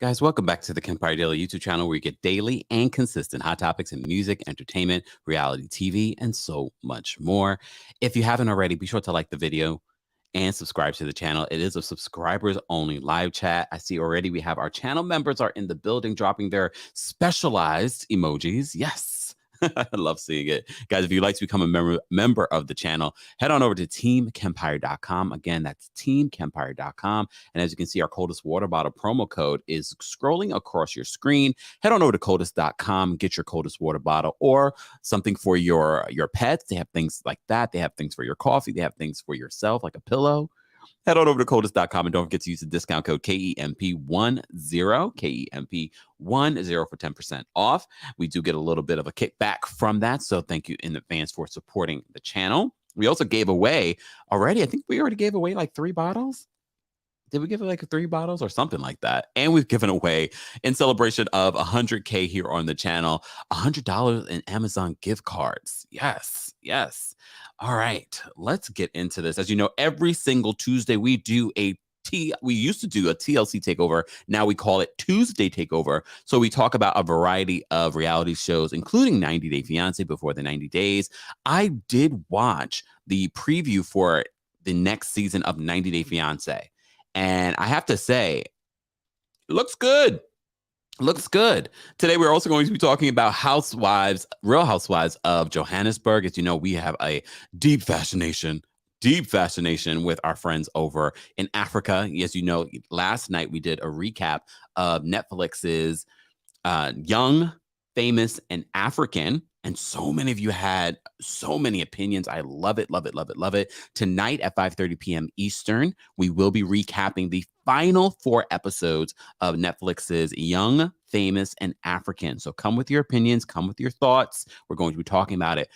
Guys, welcome back to the Kempire Daily YouTube channel, where you get daily and consistent hot topics in music, entertainment, reality TV, and so much more. If you haven't already, be sure to like the video and subscribe to the channel. It is a subscribers only live chat. I see already we have our channel members are in the building dropping their specialized emojis. Yes. I love seeing it. Guys, if you'd like to become a member of the channel, head on over to TheKempire.com. Again, that's TheKempire.com. And as you can see, our Coldest Water Bottle promo code is scrolling across your screen. Head on over to coldest.com, get your Coldest Water Bottle or something for your pets. They have things like that. They have things for your coffee. They have things for yourself, like a pillow. Head on over to coldest.com and don't forget to use the discount code KEMP10, KEMP10 for 10% off. We do get a little bit of a kickback from that, so thank you in advance for supporting the channel. We also gave away already, I think we already gave away like 3 bottles. Did we give it like 3 bottles or something like that? And we've given away, in celebration of 100K here on the channel, $100 in Amazon gift cards. Yes, yes. All right, let's get into this. As you know, every single Tuesday we do we used to do a TLC takeover. Now we call it Tuesday Takeover. So we talk about a variety of reality shows, including 90 Day Fiancé before the 90 days. I did watch the preview for the next season of 90 Day Fiancé. And I have to say, it looks good. Looks good. Today, we're also going to be talking about Real Housewives of Johannesburg. As you know, we have a deep fascination with our friends over in Africa. As you know, last night we did a recap of Netflix's Young, Famous, and African. And so many of you had so many opinions. I love it, love it, love it, love it. Tonight at 5:30 p.m. Eastern, we will be recapping the final 4 episodes of Netflix's Young, Famous, and African. So come with your opinions, come with your thoughts. We're going to be talking about it.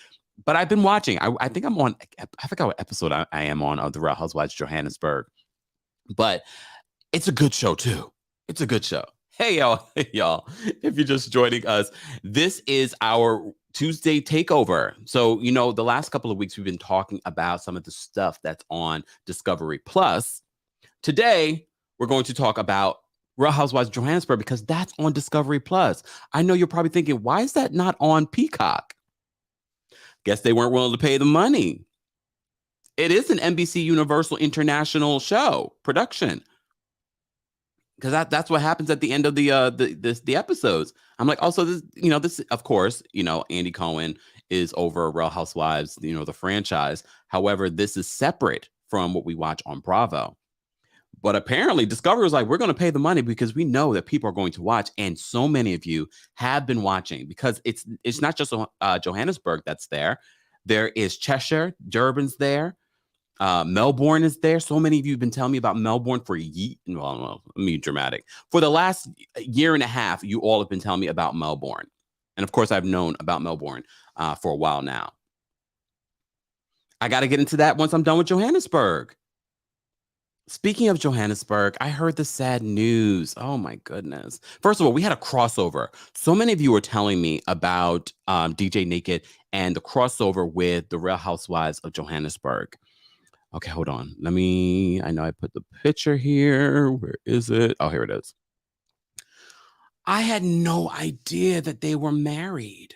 But I've been watching. I think I'm on, I forgot what episode I am on of the Real Housewives of Johannesburg. But it's a good show too. It's a good show. Hey, y'all. Hey, y'all. If you're just joining us, this is our Tuesday Takeover. So, you know, the last couple of weeks we've been talking about some of the stuff that's on Discovery Plus. Today, we're going to talk about Real Housewives of Johannesburg because that's on Discovery Plus. I know you're probably thinking, why is that not on Peacock? Guess they weren't willing to pay the money. It is an NBC Universal International show production. Because that's what happens at the end of the episodes. I'm like, also, this, of course, Andy Cohen is over Real Housewives, the franchise. However, this is separate from what we watch on Bravo. But apparently, Discovery was like, we're going to pay the money because we know that people are going to watch, and so many of you have been watching because it's not just Johannesburg that's there. There is Cheshire, Durban's there. Melbourne is there. So many of you have been telling me about Melbourne for dramatic. For the last year and a half, you all have been telling me about Melbourne. And of course, I've known about Melbourne for a while now. I got to get into that once I'm done with Johannesburg. Speaking of Johannesburg, I heard the sad news. Oh, my goodness. First of all, we had a crossover. So many of you were telling me about DJ Naked and the crossover with the Real Housewives of Johannesburg. Okay, hold on. I know I put the picture here. Where is it? Oh, here it is. I had no idea that they were married.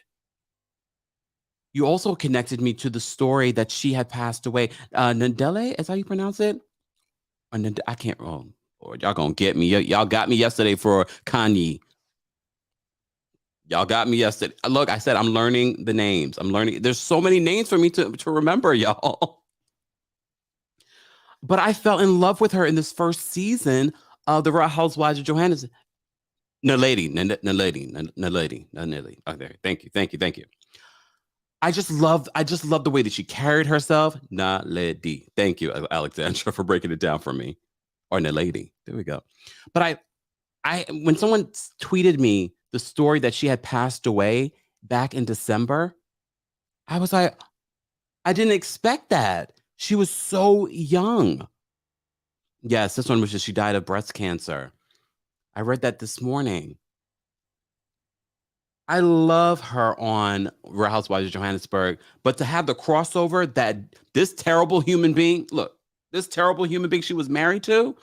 You also connected me to the story that she had passed away. Ndele, is how you pronounce it? I can't. Oh, Lord, y'all gonna get me. Y'all got me yesterday for Kanye. Y'all got me yesterday. Look, I said I'm learning the names. I'm learning. There's so many names for me to remember, y'all. But I fell in love with her in this first season of the Real Housewives of Johannesburg. Naledi. Okay, thank you. I just love the way that she carried herself. Naledi. Thank you, Alexandra, for breaking it down for me. Or Naledi. There we go. But I when someone tweeted me the story that she had passed away back in December, I was like, I didn't expect that. She was so young. Yes, this one was just she died of breast cancer. I read that this morning. I love her on Real Housewives of Johannesburg, but to have the crossover that this terrible human being she was married to,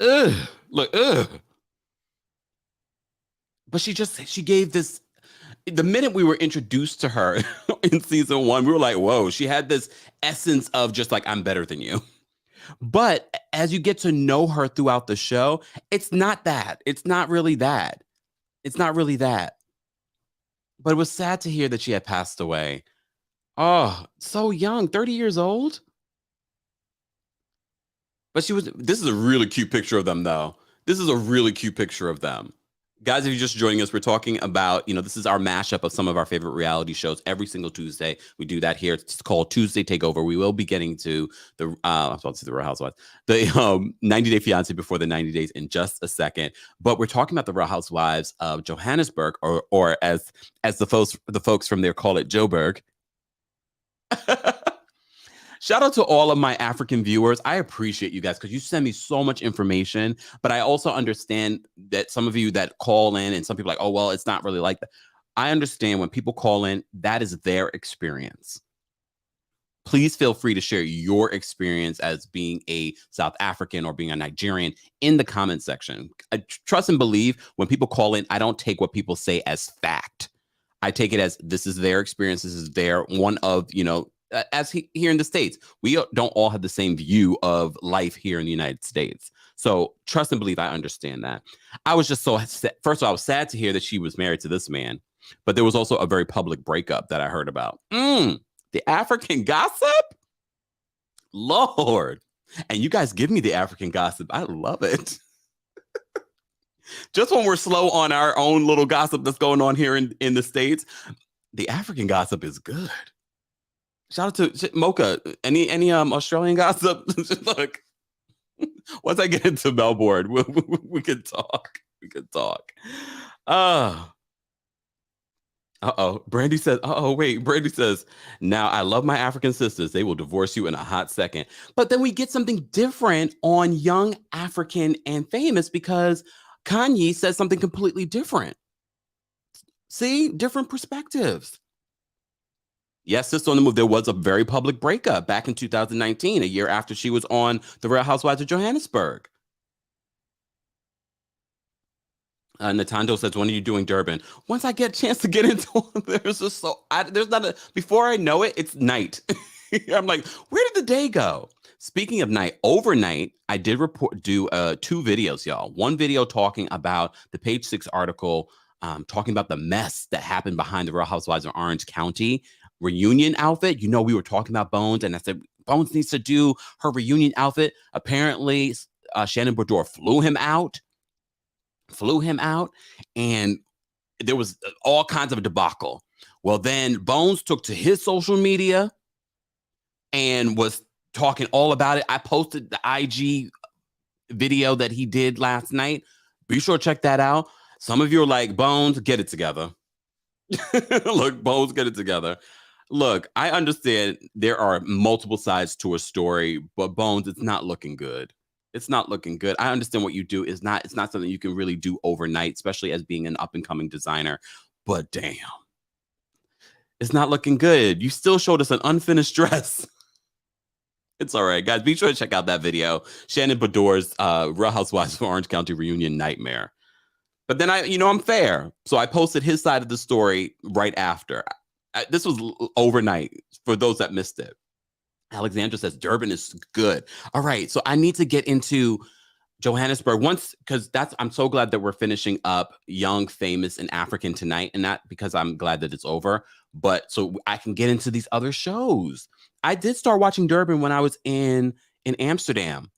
ugh, look, ugh. But she gave this. The minute we were introduced to her in season 1, we were like, whoa, she had this essence of just like, I'm better than you. But as you get to know her throughout the show, it's not that. It's not really that. It's not really that. But it was sad to hear that she had passed away. Oh, so young, 30 years old. But this is a really cute picture of them, though. This is a really cute picture of them. Guys, if you're just joining us, we're talking about, this is our mashup of some of our favorite reality shows every single Tuesday. We do that here. It's called Tuesday Takeover. We will be getting to I was about to say the Real Housewives, the 90 Day Fiancé before the 90 days in just a second. But we're talking about the Real Housewives of Johannesburg, or as the folks from there call it, Joburg. Shout out to all of my African viewers. I appreciate you guys because you send me so much information, but I also understand that some of you that call in and some people are like, oh, well, it's not really like that. I understand when people call in, that is their experience. Please feel free to share your experience as being a South African or being a Nigerian in the comment section. I trust and believe when people call in, I don't take what people say as fact. I take it as this is their experience. This is their one of, here in the States, we don't all have the same view of life here in the United States. So trust and believe, I understand that. I was just so sad. First of all, I was sad to hear that she was married to this man, but there was also a very public breakup that I heard about. The African gossip? Lord. And you guys give me the African gossip. I love it. Just when we're slow on our own little gossip that's going on here in the States, the African gossip is good. Shout out to Mocha. Any Australian gossip? Look, once I get into Melbourne, we could talk. We could talk. Brandy says, Brandy says, now I love my African sisters. They will divorce you in a hot second. But then we get something different on Young African and Famous because Kanye says something completely different. See, different perspectives. Yes, Sister on the Move, there was a very public breakup back in 2019, a year after she was on The Real Housewives of Johannesburg. Natando says, when are you doing Durban? Once I get a chance to get into it, before I know it, it's night. I'm like, where did the day go? Speaking of night, overnight, I did do 2 videos, y'all. One video talking about the Page 6 article, talking about the mess that happened behind the Real Housewives of Orange County reunion outfit. We were talking about Bones, and I said, Bones needs to do her reunion outfit. Apparently, Shannon Brador flew him out, and there was all kinds of a debacle. Well, then Bones took to his social media and was talking all about it. I posted the IG video that he did last night. Be sure to check that out. Some of you are like, Bones, get it together. Look, Bones, get it together. Look, I understand there are multiple sides to a story, but Bones, it's not looking good. It's not looking good. I understand what you do it's not something you can really do overnight, especially as being an up and coming designer. But damn, it's not looking good. You still showed us an unfinished dress. It's all right, guys. Be sure to check out that video. Shannon Brador's Real Housewives of Orange County reunion nightmare. But then I'm fair. So I posted his side of the story right after. This was overnight for those that missed it. Alexandra says Durban is good. All right. So I need to get into Johannesburg once, because I'm so glad that we're finishing up Young, Famous, and African tonight. And not because I'm glad that it's over, but so I can get into these other shows. I did start watching Durban when I was in Amsterdam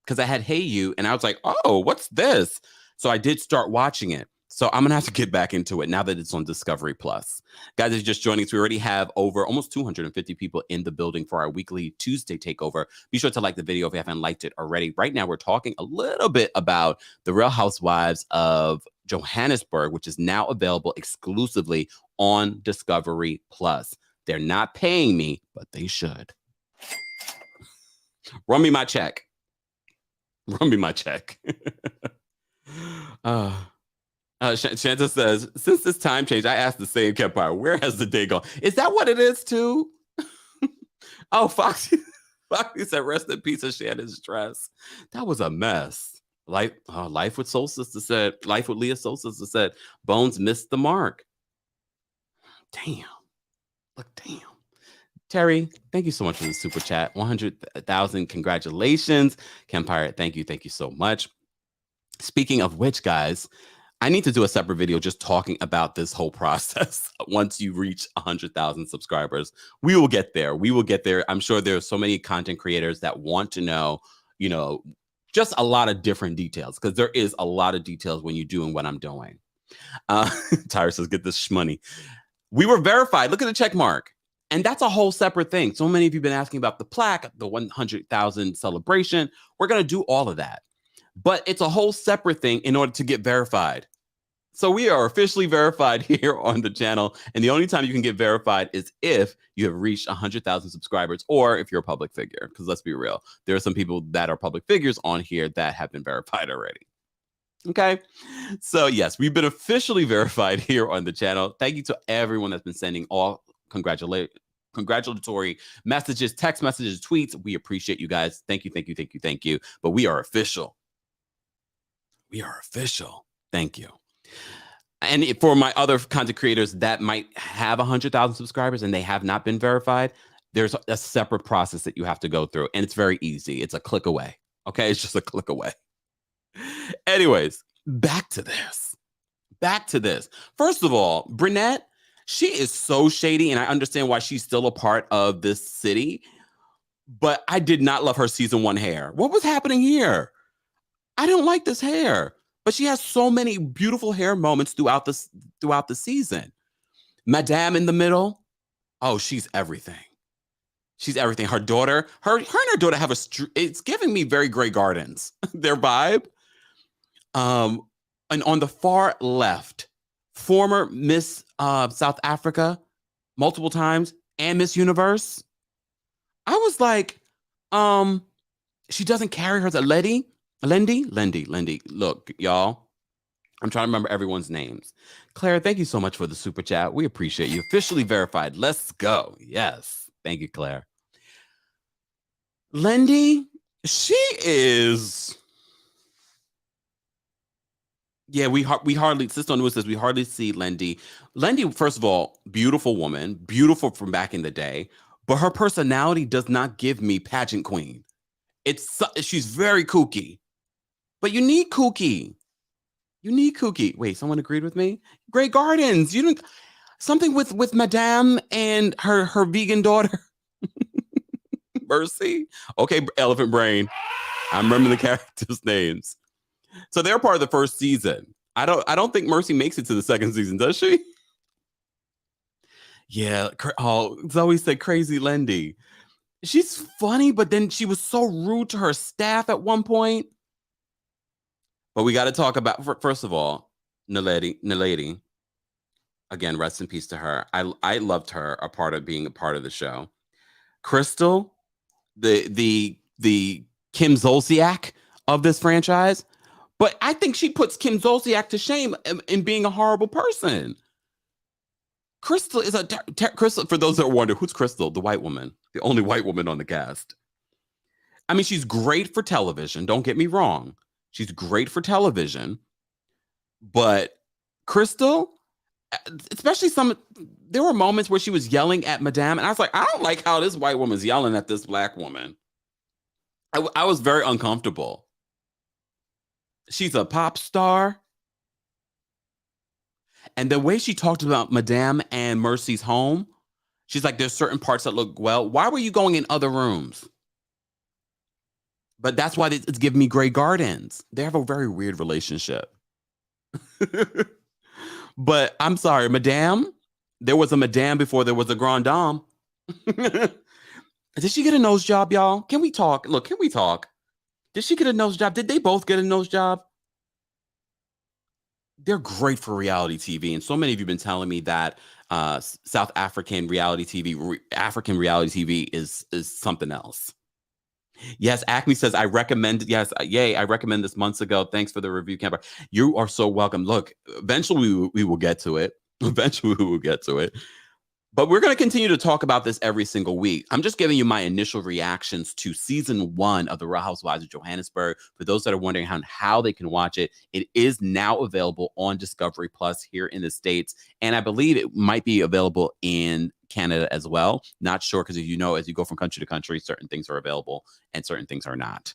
because I had Hey You and I was like, oh, what's this? So I did start watching it. So I'm going to have to get back into it now that it's on Discovery Plus. Guys, if you're just joining us, we already have over almost 250 people in the building for our weekly Tuesday takeover. Be sure to like the video if you haven't liked it already. Right now, we're talking a little bit about the Real Housewives of Johannesburg, which is now available exclusively on Discovery Plus. They're not paying me, but they should. Run me my check. Run me my check. Shanta says, since this time change, I asked the same Kempire, where has the day gone? Is that what it is too? Oh, Foxy said, rest in peace of Shannon's dress. That was a mess. Life with Soul Sister said, Life with Leah Soul Sister said, Bones missed the mark. Damn. Look, damn. Terry, thank you so much for the super chat. 100,000. Congratulations. Kempire, thank you. Thank you so much. Speaking of which, guys, I need to do a separate video just talking about this whole process. Once you reach 100,000 subscribers, we will get there. We will get there. I'm sure there are so many content creators that want to know, just a lot of different details, because there is a lot of details when you're doing what I'm doing. Tyra says, get this shmoney. We were verified. Look at the check mark. And that's a whole separate thing. So many of you have been asking about the plaque, the 100,000 celebration. We're going to do all of that. But it's a whole separate thing in order to get verified. So we are officially verified here on the channel. And the only time you can get verified is if you have reached 100,000 subscribers or if you're a public figure. Because let's be real, there are some people that are public figures on here that have been verified already. Okay, so yes, we've been officially verified here on the channel. Thank you to everyone that's been sending all congratulatory messages, text messages, tweets. We appreciate you guys. Thank you, thank you, thank you, thank you. But we are official. We are official. Thank you. And for my other content creators that might have 100,000 subscribers and they have not been verified, there's a separate process that you have to go through. And it's very easy. It's a click away. Okay, it's just a click away. Anyways, back to this. First of all, Brunette, she is so shady, and I understand why she's still a part of this city, but I did not love her season 1 hair. What was happening here? I don't like this hair, but she has so many beautiful hair moments throughout the season. Madame in the middle, oh, she's everything. She's everything. Her daughter, her and her daughter have it's giving me very Grey Gardens, their vibe. And on the far left, former Miss South Africa multiple times and Miss Universe. I was like, she doesn't carry her. Lendy. Look, y'all, I'm trying to remember everyone's names. Claire, thank you so much for the super chat. We appreciate you. Officially verified. Let's go. Yes. Thank you, Claire. Lendy, she is... Yeah, we hardly, Sister on News says we hardly see Lendy. Lendy, first of all, beautiful woman, beautiful from back in the day, but her personality does not give me pageant queen. She's very kooky, but you need kooky. Wait, someone agreed with me? Grey Gardens. Something with Madame and her vegan daughter. Mercy. Okay, Elephant Brain. I remember the characters' names. So they're part of the first season. I don't think Mercy makes it to the second season, does she? Yeah. Zoe said crazy Lendy. She's funny, but then she was so rude to her staff at one point. But we got to talk about, first of all, Naledi. Again, rest in peace to her. I loved her being a part of the show. Crystal, the Kim Zolciak of this franchise. But I think she puts Kim Zolciak to shame in being a horrible person. Crystal is Crystal, for those that wonder, who's Crystal? The white woman. The only white woman on the cast. I mean, she's great for television. Don't get me wrong. She's great for television. But Crystal, especially there were moments where she was yelling at Madame. And I was like, I don't like how this white woman's yelling at this black woman. I was very uncomfortable. She's a pop star. And the way she talked about Madame and Mercy's home, she's like, there's certain parts that look well. Why were you going in other rooms? But that's why it's giving me Grey Gardens. They have a very weird relationship. But I'm sorry, Madame. There was a Madame before there was a Grand Dame. Did she get a nose job, y'all? Can we talk? Look, can we talk? Did she get a nose job? Did they both get a nose job? They're great for reality TV. And so many of you have been telling me that South African reality TV, African reality TV is something else. Yes, Acme says, I recommend, yes, yay, I recommend this months ago. Thanks for the review, Kempire. You are so welcome. Look, eventually we will get to it. But we're going to continue to talk about this every single week. I'm just giving you my initial reactions to season 1 of the Real Housewives of Johannesburg. For those that are wondering how they can watch it, it is now available on Discovery Plus here in the States. And I believe it might be available in Canada as well. Not sure, because as you know, as you go from country to country, certain things are available and certain things are not.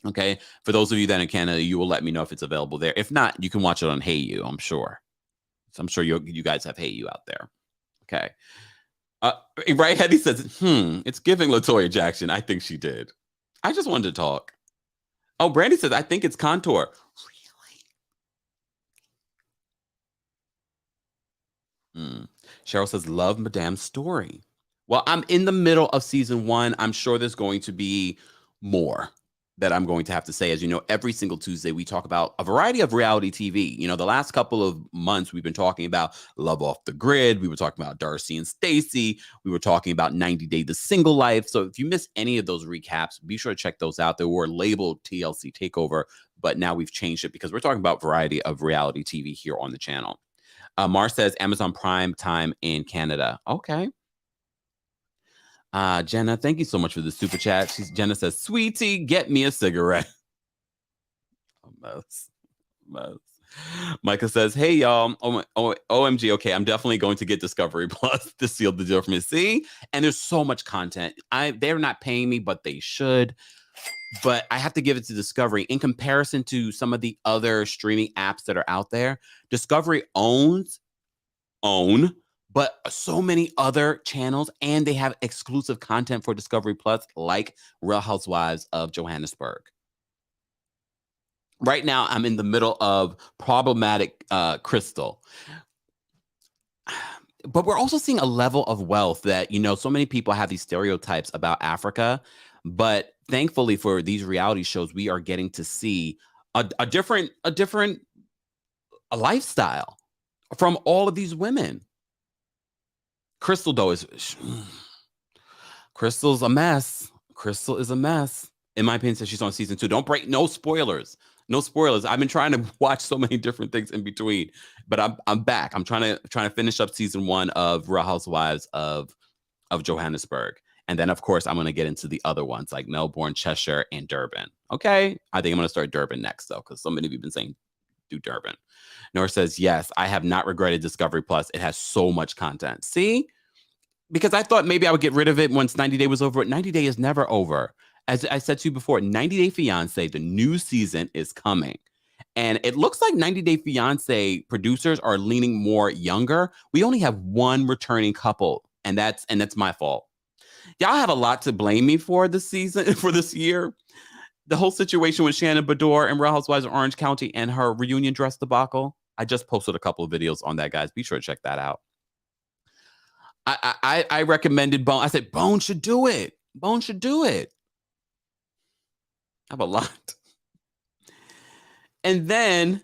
Okay. For those of you that are in Canada, you will let me know if it's available there. If not, you can watch it on Hey You, I'm sure. So I'm sure you guys have Hey You out there. Okay. Right, Hetty says, it's giving LaToya Jackson. I think she did. I just wanted to talk. Oh, Brandy says, I think it's Contour. Really? Cheryl says, love Madame's story. Well, I'm in the middle of season 1. I'm sure there's going to be more that I'm going to have to say. As you know, every single Tuesday, we talk about a variety of reality TV. You know, the last couple of months, we've been talking about Love Off the Grid. We were talking about Darcy and Stacey. We were talking about 90 Day The Single Life. So if you missed any of those recaps, be sure to check those out. They were labeled TLC Takeover, but now we've changed it because we're talking about variety of reality TV here on the channel. Mar says Amazon Prime Time in Canada. Okay. Jenna, thank you so much for the super chat. Jenna says, sweetie, get me a cigarette. Mess. Micah says, hey, y'all. OMG, okay, I'm definitely going to get Discovery Plus to seal the deal for me. See? And there's so much content. They're not paying me, but they should. But I have to give it to Discovery. In comparison to some of the other streaming apps that are out there, Discovery own but so many other channels, and they have exclusive content for Discovery Plus, like Real Housewives of Johannesburg. Right now, I'm in the middle of problematic Crystal. But we're also seeing a level of wealth that, you know, so many people have these stereotypes about Africa. But thankfully for these reality shows, we are getting to see a different lifestyle from all of these women. Crystal, though, Crystal's a mess. Crystal is a mess. In my opinion, since she's on season 2. Don't break, no spoilers. No spoilers. I've been trying to watch so many different things in between, but I'm back. I'm trying to finish up season 1 of Real Housewives of Johannesburg. And then, of course, I'm going to get into the other ones like Melbourne, Cheshire, and Durban. Okay. I think I'm going to start Durban next, though, because so many of you have been saying do Durban. Nora says, yes, I have not regretted Discovery Plus. It has so much content. See? Because I thought maybe I would get rid of it once 90 Day was over. 90 Day is never over. As I said to you before, 90 Day Fiancé, the new season is coming. And it looks like 90 Day Fiancé producers are leaning more younger. We only have one returning couple, and that's my fault. Y'all have a lot to blame me for this season, for this year. The whole situation with Shannon Beador and Real Housewives of Orange County and her reunion dress debacle. I just posted a couple of videos on that, guys. Be sure to check that out. I recommended Bone. I said, Bone should do it. Bone should do it. I have a lot. And then,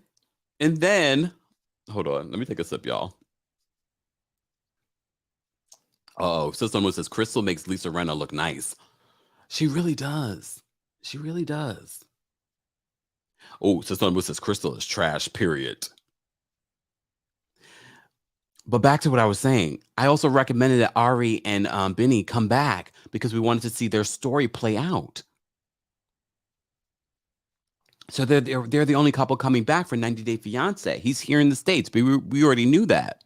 hold on. Let me take a sip, y'all. Oh, so someone says, Crystal makes Lisa Rinna look nice. She really does. She really does. Oh, so someone says, Crystal is trash, period. But back to what I was saying, I also recommended that Ari and Benny come back because we wanted to see their story play out. So they're the only couple coming back for 90 Day Fiancé. He's here in the States, but we already knew that.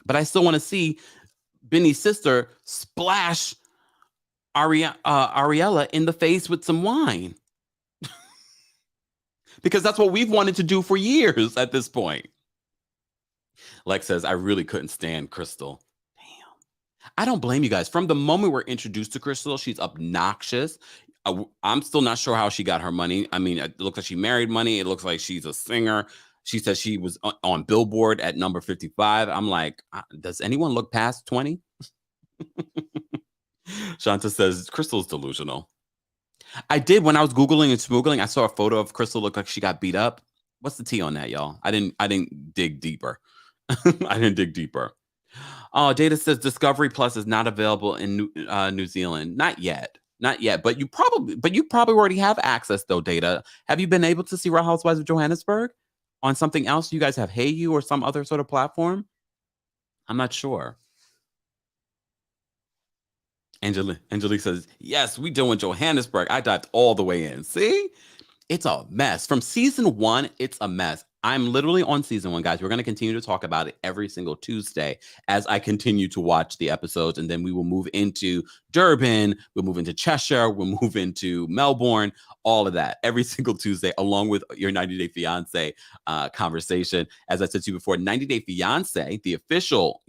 But I still want to see Benny's sister splash Ariella in the face with some wine. Because that's what we've wanted to do for years at this point. Lex says, I really couldn't stand Crystal. Damn. I don't blame you guys. From the moment we're introduced to Crystal, she's obnoxious. I'm still not sure how she got her money. I mean, it looks like she married money. It looks like she's a singer. She says she was on Billboard at number 55. I'm like, does anyone look past 20? Shanta says, Crystal's delusional. I did, when I was Googling and smoogling, I saw a photo of Crystal look like she got beat up. What's the tea on that, y'all? I didn't dig deeper. I didn't dig deeper. Oh, Data says Discovery Plus is not available in New Zealand. Not yet. Not yet. But you probably already have access, though, Data. Have you been able to see Real Housewives of Johannesburg on something else? You guys have Hey You or some other sort of platform? I'm not sure. Angelique says, yes, we doing Johannesburg. I dived all the way in. See? It's a mess. From season 1, it's a mess. I'm literally on season 1, guys. We're going to continue to talk about it every single Tuesday as I continue to watch the episodes. And then we will move into Durban. We'll move into Cheshire. We'll move into Melbourne, all of that every single Tuesday, along with your 90 Day Fiancé conversation. As I said to you before, 90 Day Fiancé, the official,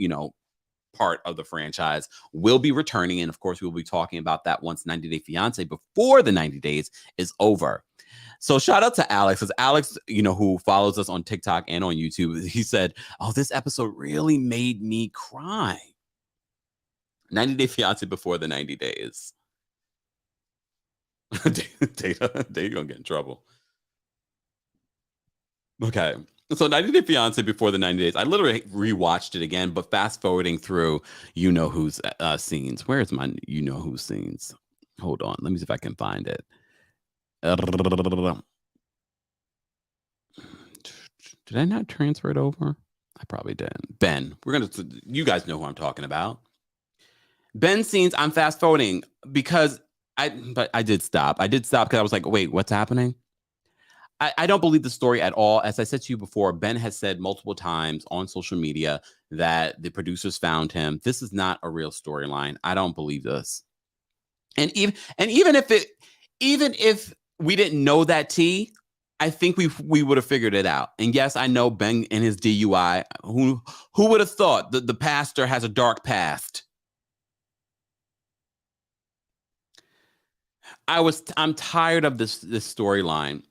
part of the franchise, will be returning. And of course, we'll be talking about that once 90 Day Fiancé, before the 90 days is over. So shout out to Alex, because Alex, who follows us on TikTok and on YouTube, he said, oh, this episode really made me cry. 90 Day Fiancé before the 90 days. Data, you're going to get in trouble. Okay. So 90 Day Fiancé before the 90 days. I literally rewatched it again, but fast forwarding through who's scenes. Where's my who's scenes? Hold on. Let me see if I can find it. Did I not transfer it over? I probably didn't. Ben, you guys know who I'm talking about. Ben scenes, I'm fast forwarding because I did stop. I did stop because I was like, wait, what's happening? I don't believe the story at all. As I said to you before, Ben has said multiple times on social media that the producers found him. This is not a real storyline. I don't believe this. And even if we didn't know that tea, I think we would have figured it out. And yes, I know Ben and his DUI. Who would have thought that the pastor has a dark past? I'm tired of this storyline.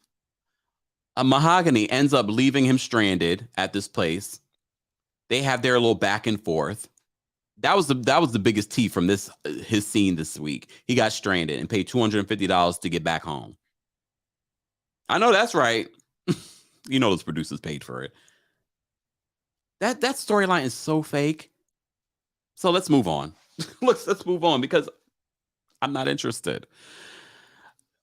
Mahogany ends up leaving him stranded at this place. They have their little back and forth. That was the biggest tea from his scene this week. He got stranded and paid $250 to get back home. I know that's right. Those producers paid for it. That storyline is so fake. So let's move on. let's move on because I'm not interested.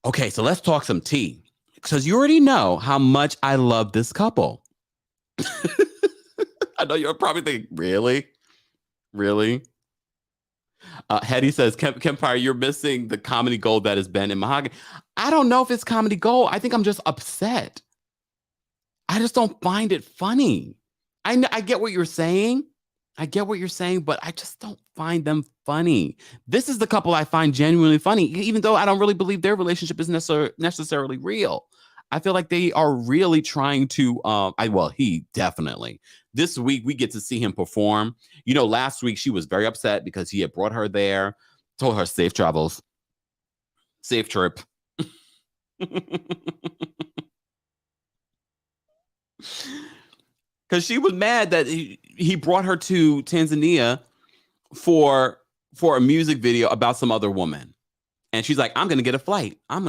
Okay, so let's talk some tea. Because you already know how much I love this couple. I know you're probably thinking, really? Really? Hetty says, Kempire, you're missing the comedy gold that is Ben and Mahogany. I don't know if it's comedy gold. I think I'm just upset. I just don't find it funny. I get what you're saying. But I just don't find them funny. This is the couple I find genuinely funny, even though I don't really believe their relationship is necessarily real. I feel like they are really trying to, he definitely. This week, we get to see him perform. Last week, she was very upset because he had brought her there, told her safe travels, safe trip. Because she was mad that he brought her to Tanzania for a music video about some other woman. And she's like, I'm going to get a flight. I'm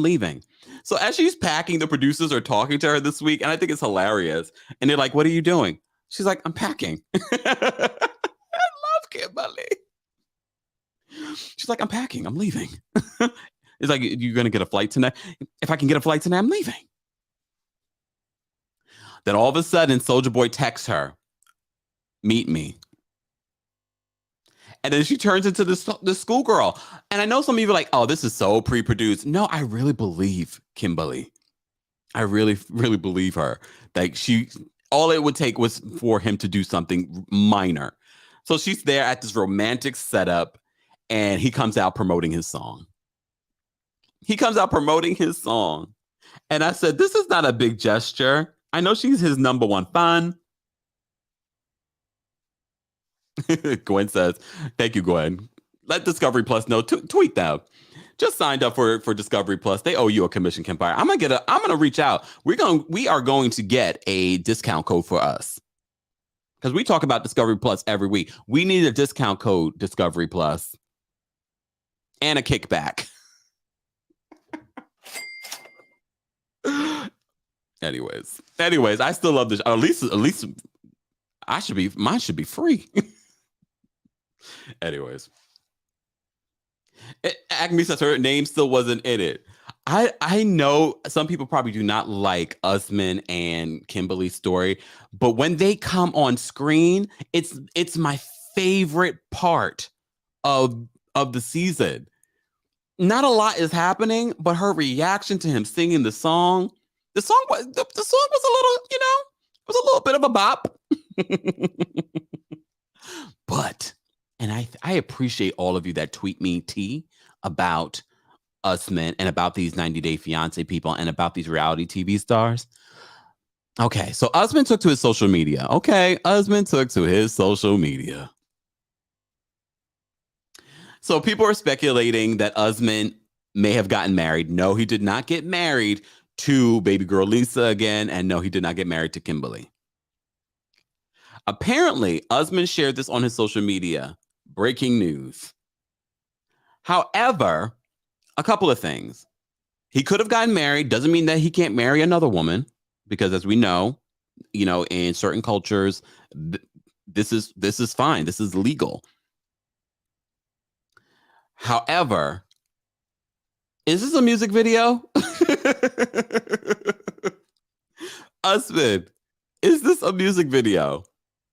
leaving. So as she's packing, the producers are talking to her this week. And I think it's hilarious. And they're like, what are you doing? She's like, I'm packing. I love Kimberly. She's like, I'm packing. I'm leaving. It's like, you're going to get a flight tonight? If I can get a flight tonight, I'm leaving. Then all of a sudden, Soulja Boy texts her, meet me. And then she turns into this schoolgirl. And I know some of you are like, oh, this is so pre-produced. No, I really believe Kimberly. I really, really believe her. Like all it would take was for him to do something minor. So she's there at this romantic setup and he comes out promoting his song. And I said, this is not a big gesture. I know she's his number one fan. Gwen says, thank you, Gwen. Let Discovery Plus know. Tweet them. Just signed up for Discovery Plus. They owe you a commission, Kempire. I'm gonna reach out. We are going to get a discount code for us. Because we talk about Discovery Plus every week. We need a discount code, Discovery Plus. And a kickback. Anyways, I still love this. At least mine should be free. Anyways, Acme says her name still wasn't in it. I know some people probably do not like Usman and Kimberly's story, but when they come on screen, it's my favorite part of the season. Not a lot is happening, but her reaction to him singing the song was the song was a little, was a little bit of a bop. But and I appreciate all of you that tweet me T about Usman and about these 90-Day Fiancé people and about these reality TV stars. Okay, so Usman took to his social media. So people are speculating that Usman may have gotten married. No, he did not get married to baby girl Lisa again. And no, he did not get married to Kimberly. Apparently, Usman shared this on his social media. Breaking news. However, a couple of things. He could have gotten married. Doesn't mean that he can't marry another woman, because as we know, in certain cultures, this is fine. This is legal. However, is this a music video? Usman, is this a music video?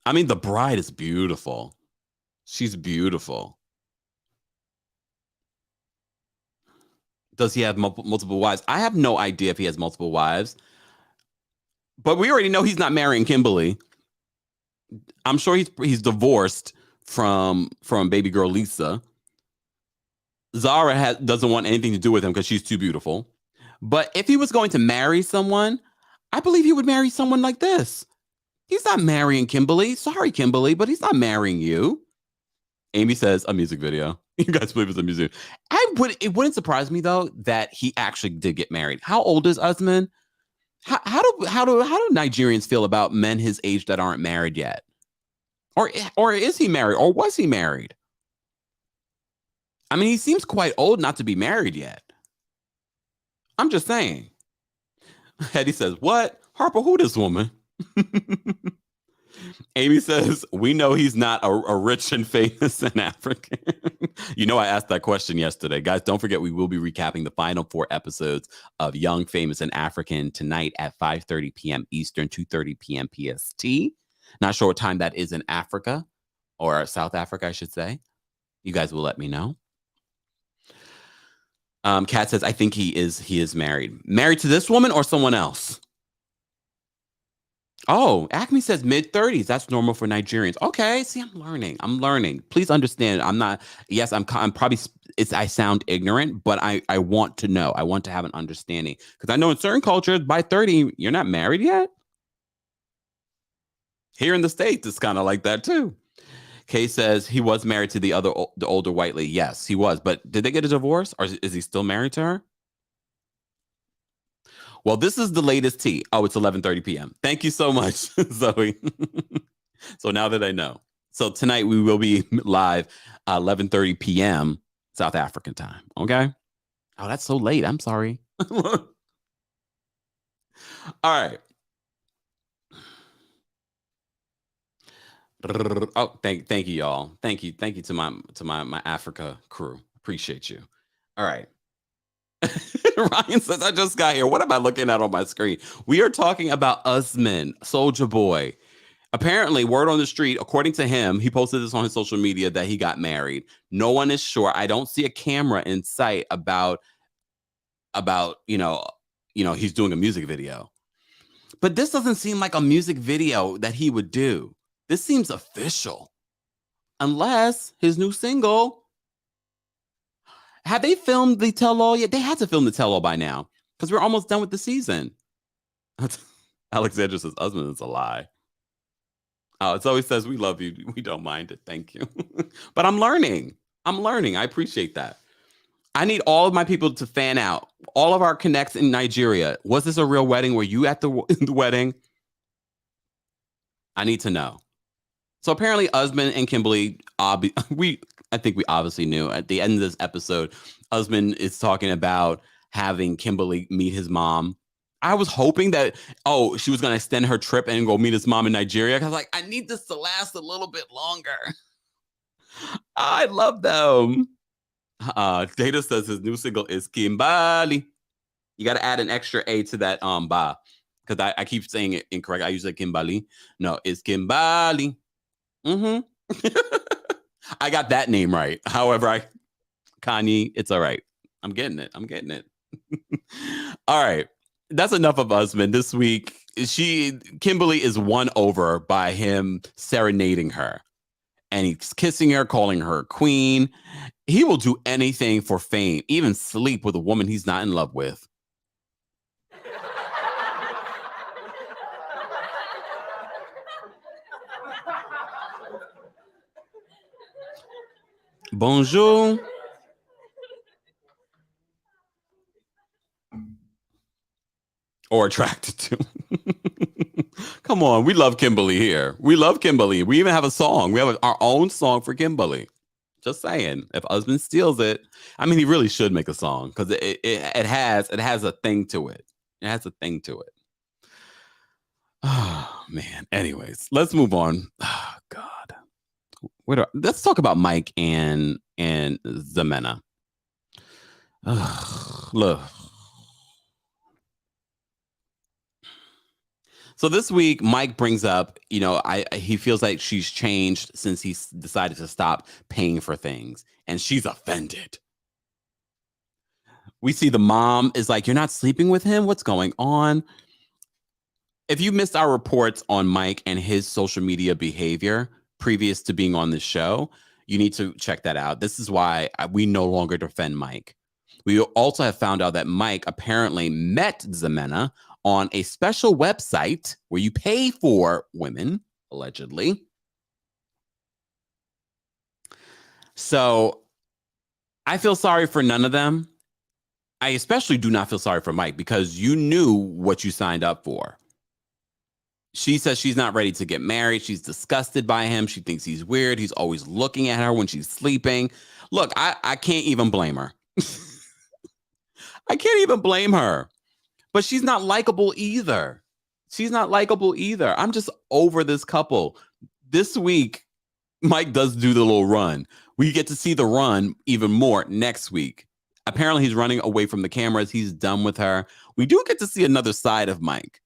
I mean, the bride is beautiful. She's beautiful. Does he have multiple wives? I have no idea if he has multiple wives. But we already know he's not marrying Kimberly. I'm sure he's divorced from baby girl Lisa. Zara doesn't want anything to do with him because she's too beautiful. But if he was going to marry someone, I believe he would marry someone like this. He's not marrying Kimberly. Sorry, Kimberly, but he's not marrying you. Amy says a music video. You guys believe it's a music? It wouldn't surprise me though that he actually did get married. How old is Usman? How do Nigerians feel about men his age that aren't married yet? Or is he married? Or was he married? I mean, he seems quite old not to be married yet. I'm just saying. Hetty says, what? Harper, who this woman? Amy says, we know he's not a rich and famous in Africa. I asked that question yesterday. Guys, don't forget, we will be recapping the final 4 episodes of Young, Famous, and African tonight at 5:30 p.m. Eastern, 2:30 p.m. PST. Not sure what time that is in Africa, or South Africa, I should say. You guys will let me know. Kat says, I think he is married. Married to this woman or someone else? Oh, Acme says mid-30s. That's normal for Nigerians. Okay, see, I'm learning. Please understand, I'm probably, I sound ignorant, but I want to know. I want to have an understanding. Because I know in certain cultures, by 30, you're not married yet. Here in the States, it's kind of like that too. Kay says he was married to the older white lady. Yes, he was. But did they get a divorce, or is he still married to her? Well, this is the latest tea. Oh, it's 11:30 p.m. Thank you so much, Zoe. So now that I know. So tonight we will be live 11:30 p.m. South African time. Okay? Oh, that's so late. I'm sorry. All right. Oh, thank you, y'all. Thank you to my Africa crew. Appreciate you. All right. Ryan says, I just got here. What am I looking at on my screen? We are talking about Usman, Soldier Boy. Apparently, word on the street, according to him, he posted this on his social media that he got married. No one is sure. I don't see a camera in sight about he's doing a music video. But this doesn't seem like a music video that he would do. This seems official. Unless his new single. Have they filmed the tell-all yet? They had to film the tell-all by now because we're almost done with the season. Alexandra says, Usman is a lie. Oh, it always says, we love you. We don't mind it. Thank you. But I'm learning. I appreciate that. I need all of my people to fan out. All of our connects in Nigeria. Was this a real wedding? Were you at the wedding? I need to know. So apparently Usman and Kimberly, I think we obviously knew at the end of this episode, Usman is talking about having Kimberly meet his mom. I was hoping that, she was going to extend her trip and go meet his mom in Nigeria. Because I need this to last a little bit longer. I love them. Data says his new single is Kimberly. You got to add an extra A to that ba, because I keep saying it incorrect. I usually Kimberly. No, it's Kimberly. Mm-hmm. I got that name right. However, Kanye, it's all right. I'm getting it. All right. That's enough of Usman this week. Kimberly is won over by him serenading her. And he's kissing her, calling her queen. He will do anything for fame, even sleep with a woman he's not in love with. Bonjour. Or attracted to. Come on, we love Kimberly here. We love Kimberly. We even have a song. We have our own song for Kimberly. Just saying, if Usman steals it, I mean, he really should make a song because it has a thing to it. It has a thing to it. Oh man. Anyways, let's move on. Oh, God. Let's talk about Mike and Ximena. Look. So this week, Mike brings up, he feels like she's changed since he's decided to stop paying for things, and she's offended. We see the mom is like, "You're not sleeping with him? What's going on?" If you missed our reports on Mike and his social media behavior previous to being on the show, you need to check that out. This is why we no longer defend Mike. We also have found out that Mike apparently met Ximena on a special website where you pay for women, allegedly. So I feel sorry for none of them. I especially do not feel sorry for Mike because you knew what you signed up for. She says she's not ready to get married. She's disgusted by him. She thinks he's weird. He's always looking at her when she's sleeping. Look, I can't even blame her. I can't even blame her. But she's not likable either. I'm just over this couple. This week, Mike does do the little run. We get to see the run even more next week. Apparently, he's running away from the cameras. He's done with her. We do get to see another side of Mike.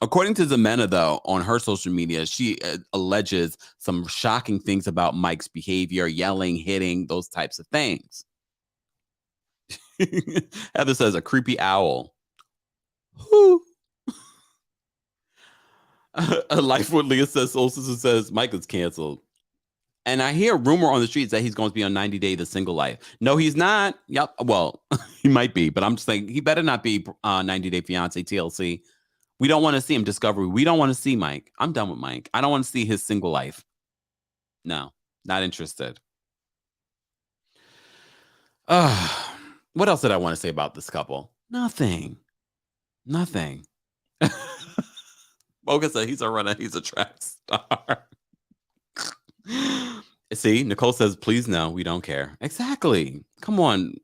According to Ximena, though, on her social media, she alleges some shocking things about Mike's behavior, yelling, hitting, those types of things. Heather says a creepy owl. Whew. Life with Leah also says Mike is canceled. And I hear a rumor on the streets that he's going to be on 90 Day The Single Life. No, he's not. Yep. Well, he might be, but I'm just saying he better not be 90 Day Fiancé TLC. We don't want to see him. Discovery. We don't want to see Mike. I'm done with Mike. I don't want to see his single life. No, not interested. What else did I want to say about this couple? Nothing. Boga said he's a runner. He's a track star. See, Nicole says, please no, we don't care. Exactly. Come on.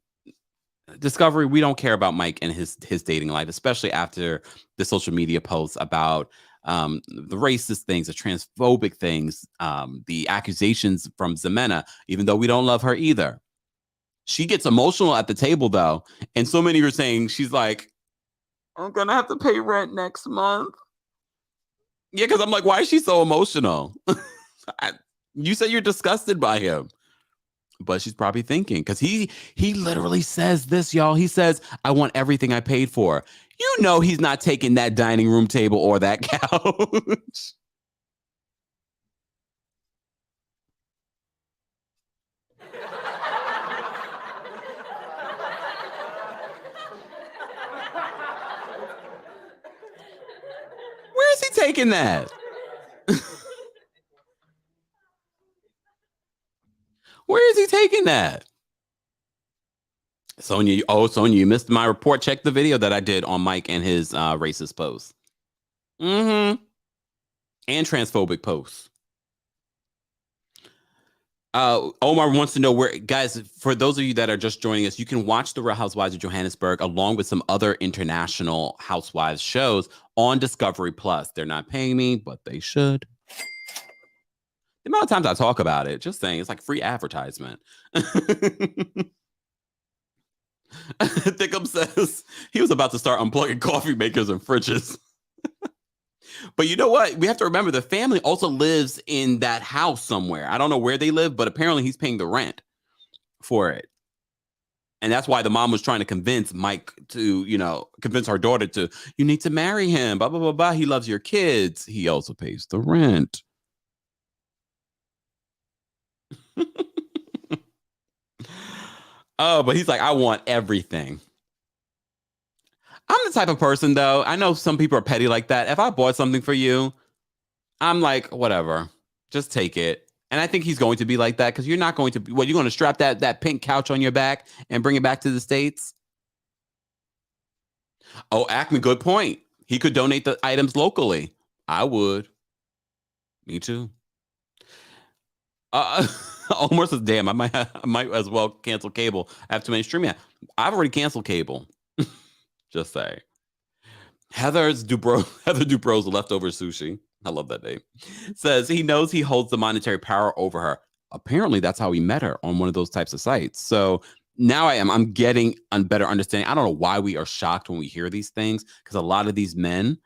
Discovery, we don't care about Mike and his dating life, especially after the social media posts about the racist things, the transphobic things, the accusations from Ximena, even though we don't love her either. She gets emotional at the table, though. And so many are saying she's like, I'm going to have to pay rent next month. Yeah, because I'm like, why is she so emotional? You said you're disgusted by him. But she's probably thinking, because he literally says this, y'all. He says, I want everything I paid for. You know he's not taking that dining room table or that couch. Where is he taking that? Where is he taking that? Sonia, you missed my report. Check the video that I did on Mike and his racist posts. And transphobic posts. Omar wants to know where, guys, for those of you that are just joining us, you can watch the Real Housewives of Johannesburg along with some other international housewives shows on Discovery Plus. They're not paying me, but they should. The amount of times I talk about it, just saying, it's like free advertisement. Thickum says he was about to start unplugging coffee makers and fridges. But you know what? We have to remember the family also lives in that house somewhere. I don't know where they live, but apparently he's paying the rent for it. And that's why the mom was trying to convince Mike to, convince her daughter to, you need to marry him, blah, blah, blah, blah. He loves your kids. He also pays the rent. Oh, but he's like, I want everything. I'm the type of person, though. I know some people are petty like that. If I bought something for you, I'm like, whatever, just take it. And I think he's going to be like that because you're not going to be, you're going to strap that pink couch on your back and bring it back to the States? Oh, Acme, good point. He could donate the items locally. I would. Me too. Omar says, damn, I might as well cancel cable. I have too many streaming. I've already canceled cable. Just say. Heather Dubrow's leftover sushi. I love that name. Says he knows he holds the monetary power over her. Apparently, that's how he met her on one of those types of sites. So now I'm getting a better understanding. I don't know why we are shocked when we hear these things, because a lot of these men,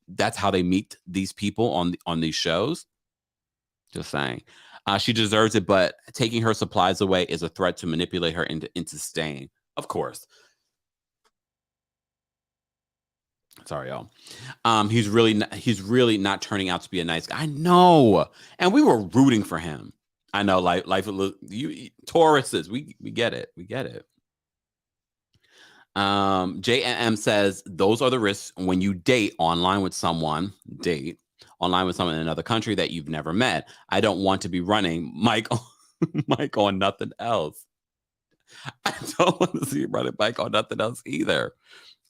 that's how they meet these people on these shows. Just saying. She deserves it, but taking her supplies away is a threat to manipulate her into staying. Of course. Sorry, y'all. He's really not turning out to be a nice guy. I know, and we were rooting for him. I know, life. You Tauruses, we get it. We get it. JM says those are the risks when you date online with someone. Date online with someone in another country that you've never met. I don't want to be running Mike on nothing else. I don't want to see running Mike on nothing else either.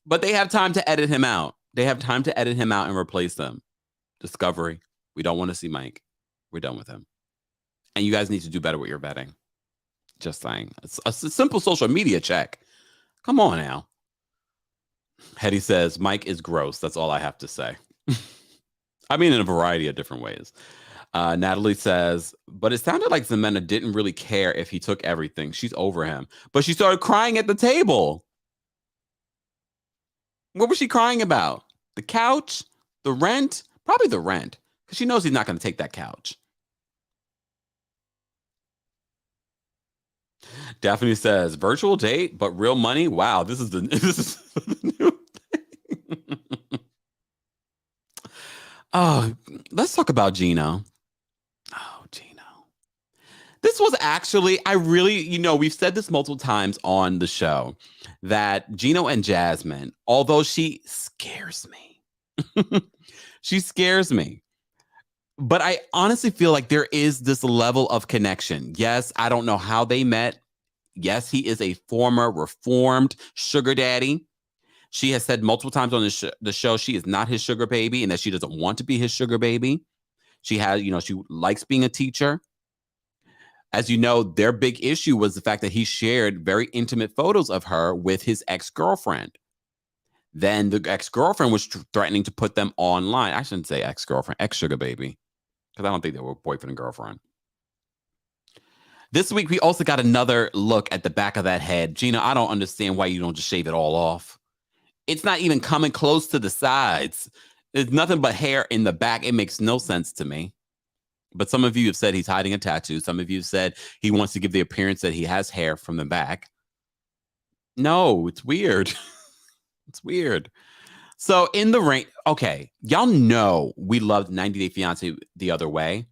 But they have time to edit him out. They have time to edit him out and replace them. Discovery. We don't want to see Mike. We're done with him. And you guys need to do better with your vetting. Just saying. It's a simple social media check. Come on now. Hetty says, Mike is gross. That's all I have to say. I mean, in a variety of different ways. Natalie says, but it sounded like Ximena didn't really care if he took everything. She's over him. But she started crying at the table. What was she crying about? The couch? The rent? Probably the rent, because she knows he's not going to take that couch. Daphne says, virtual date, but real money? Wow, this is the new thing. Oh, let's talk about Gino. Oh, Gino. This was actually, we've said this multiple times on the show, that Gino and Jasmine, although she scares me, she scares me. But I honestly feel like there is this level of connection. Yes, I don't know how they met. Yes, he is a former reformed sugar daddy. She has said multiple times on the show she is not his sugar baby and that she doesn't want to be his sugar baby. She has, she likes being a teacher. As you know, their big issue was the fact that he shared very intimate photos of her with his ex-girlfriend. Then the ex-girlfriend was threatening to put them online. I shouldn't say ex-girlfriend, ex-sugar baby, because I don't think they were boyfriend and girlfriend. This week, we also got another look at the back of that head. Gina, I don't understand why you don't just shave it all off. It's not even coming close to the sides. There's nothing but hair in the back. It makes no sense to me. But some of you have said he's hiding a tattoo. Some of you have said he wants to give the appearance that he has hair from the back. No, it's weird. It's weird. So in the rain, okay, y'all know we loved 90 Day Fiancé the other way.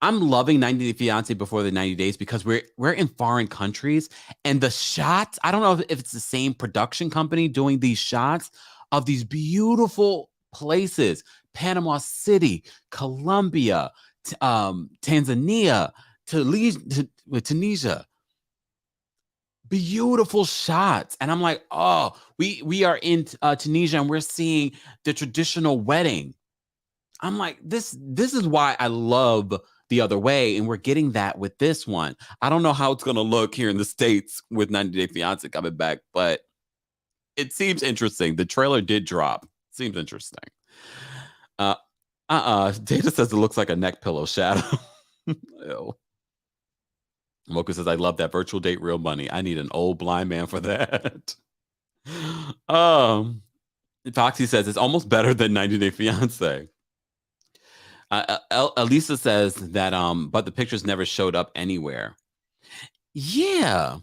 I'm loving 90 Day Fiancé before the 90 days because we're in foreign countries, and the shots, I don't know if it's the same production company doing these shots of these beautiful places. Panama City, Colombia, Tanzania, Tunisia. Beautiful shots. And I'm like, oh, we are in Tunisia and we're seeing the traditional wedding. I'm like, this is why I love The Other Way, and we're getting that with this one. I don't know how it's going to look here in the States with 90 Day Fiancé coming back, but it seems interesting. The trailer did drop. Seems interesting. Data says it looks like a neck pillow shadow. Ew. Mocha says, I love that virtual date, real money. I need an old blind man for that. Foxy says, it's almost better than 90 Day Fiancé. Elisa says that, but the pictures never showed up anywhere. Yeah.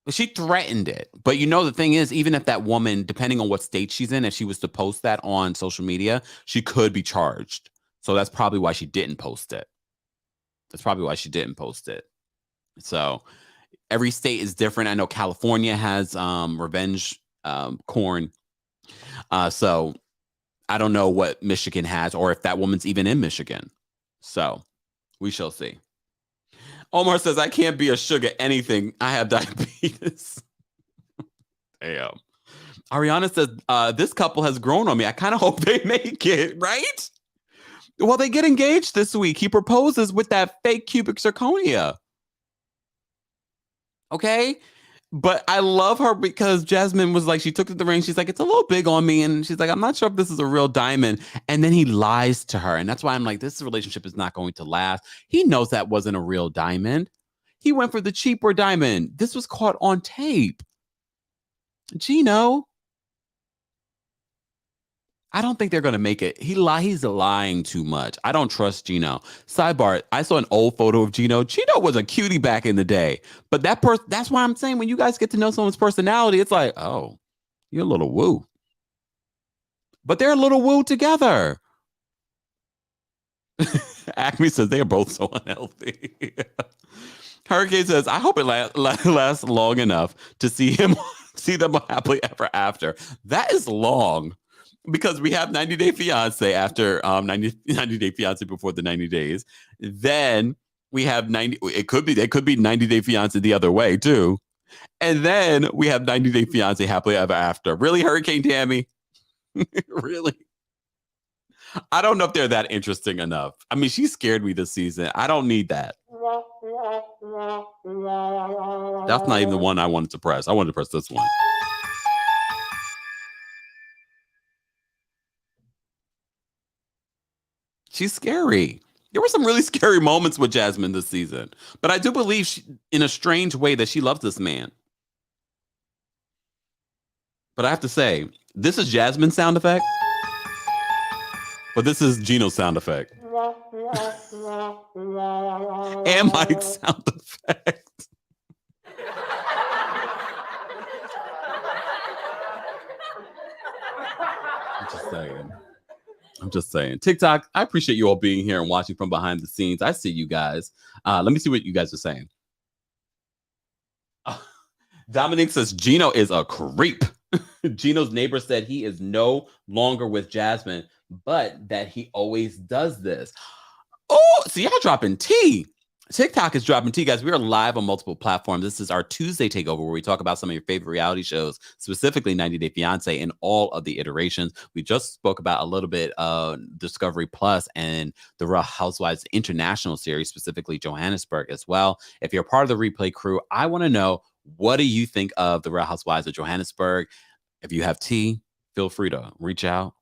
She threatened it. But the thing is, even if that woman, depending on what state she's in, if she was to post that on social media, she could be charged. So that's probably why she didn't post it. So every state is different. I know California has revenge corn. So I don't know what Michigan has or if that woman's even in Michigan. So we shall see. Omar says, I can't be a sugar anything. I have diabetes. Damn. Ariana says, this couple has grown on me. I kind of hope they make it, right? Well, they get engaged this week. He proposes with that fake cubic zirconia. Okay? But I love her because Jasmine was like, she took the ring. She's like, it's a little big on me. And she's like, I'm not sure if this is a real diamond. And then he lies to her. And that's why I'm like, this relationship is not going to last. He knows that wasn't a real diamond. He went for the cheaper diamond. This was caught on tape. Gino, I don't think they're going to make it. He's lying too much. I don't trust Gino. Sidebar, I saw an old photo of Gino. Gino was a cutie back in the day. But that's why I'm saying when you guys get to know someone's personality, it's like, oh, you're a little woo. But they're a little woo together. Acme says they're both so unhealthy. Hurricane says, I hope it lasts long enough to see them happily ever after. That is long. Because we have 90 Day Fiancé after 90 Day Fiancé before the 90 days. Then we have 90. It could be 90 Day Fiancé the other way too. And then we have 90 Day Fiancé happily ever after. Really, Hurricane Tammy? Really? I don't know if they're that interesting enough. I mean, she scared me this season. I don't need that. That's not even the one I wanted to press. I wanted to press this one. She's scary. There were some really scary moments with Jasmine this season. But I do believe in a strange way that she loves this man. But I have to say, this is Jasmine's sound effect. But this is Gino's sound effect. And Mike's sound effect. I'm just saying. TikTok, I appreciate you all being here and watching from behind the scenes. I see you guys. Let me see what you guys are saying. Dominique says Gino is a creep. Gino's neighbor said he is no longer with Jasmine, but that he always does this. Oh, so y'all dropping tea. TikTok is dropping tea, guys. We are live on multiple platforms. This is our Tuesday takeover where we talk about some of your favorite reality shows, specifically 90 Day Fiancé and all of the iterations. We just spoke about a little bit of Discovery Plus and the Real Housewives International series, specifically Johannesburg as well. If you're part of the replay crew, I want to know, what do you think of the Real Housewives of Johannesburg? If you have tea, feel free to reach out.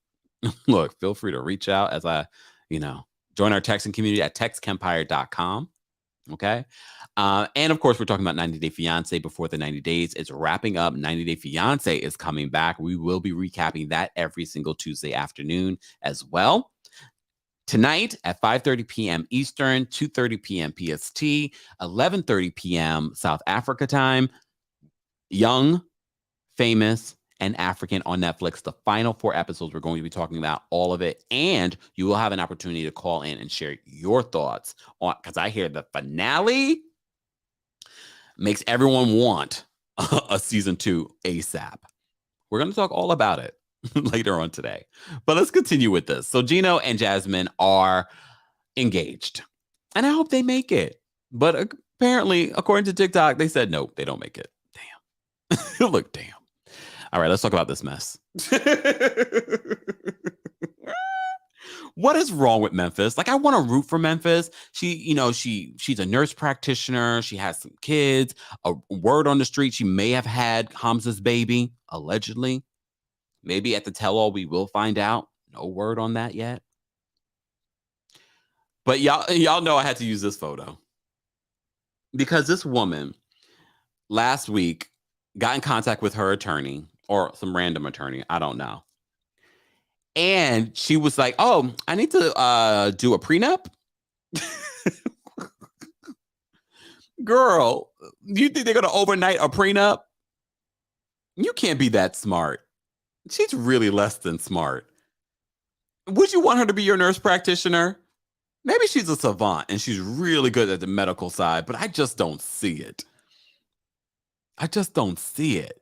Look, feel free to reach out as I, join our texting community at TheKempire.com. Okay. And of course, we're talking about 90 Day Fiancé before the 90 days. It's wrapping up. 90 Day Fiancé is coming back. We will be recapping that every single Tuesday afternoon as well. Tonight at 5:30 p.m. Eastern, 2:30 p.m. PST, 11:30 p.m. South Africa time. Young, Famous, and African on Netflix. The final 4 episodes, we're going to be talking about all of it. And you will have an opportunity to call in and share your thoughts on, because I hear the finale makes everyone want a season 2 ASAP. We're going to talk all about it later on today. But let's continue with this. So Gino and Jasmine are engaged. And I hope they make it. But apparently, according to TikTok, they said, nope, they don't make it. Damn. Look, damn. All right, let's talk about this mess. What is wrong with Memphis? Like, I want to root for Memphis. She's a nurse practitioner. She has some kids. A word on the street, she may have had Hamza's baby, allegedly. Maybe at the tell-all, we will find out. No word on that yet. But y'all know I had to use this photo. Because this woman last week got in contact with her attorney or some random attorney. I don't know. And she was like, oh, I need to do a prenup. Girl, do you think they're going to overnight a prenup? You can't be that smart. She's really less than smart. Would you want her to be your nurse practitioner? Maybe she's a savant and she's really good at the medical side, but I just don't see it. I just don't see it.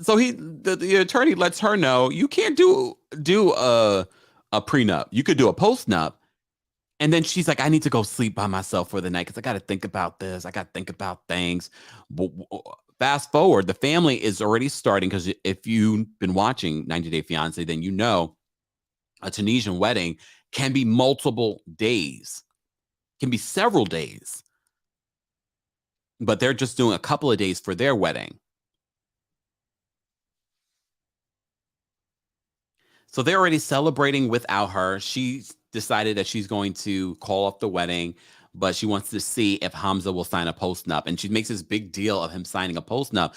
So the attorney lets her know you can't do a prenup. You could do a postnup. And then she's like, I need to go sleep by myself for the night because I got to think about this. I got to think about things. But fast forward, the family is already starting because if you've been watching 90 Day Fiancé, then you know a Tunisian wedding can be multiple days, can be several days. But they're just doing a couple of days for their wedding. So they're already celebrating without her. She's decided that she's going to call off the wedding, but she wants to see if Hamza will sign a postnup. And she makes this big deal of him signing a postnup.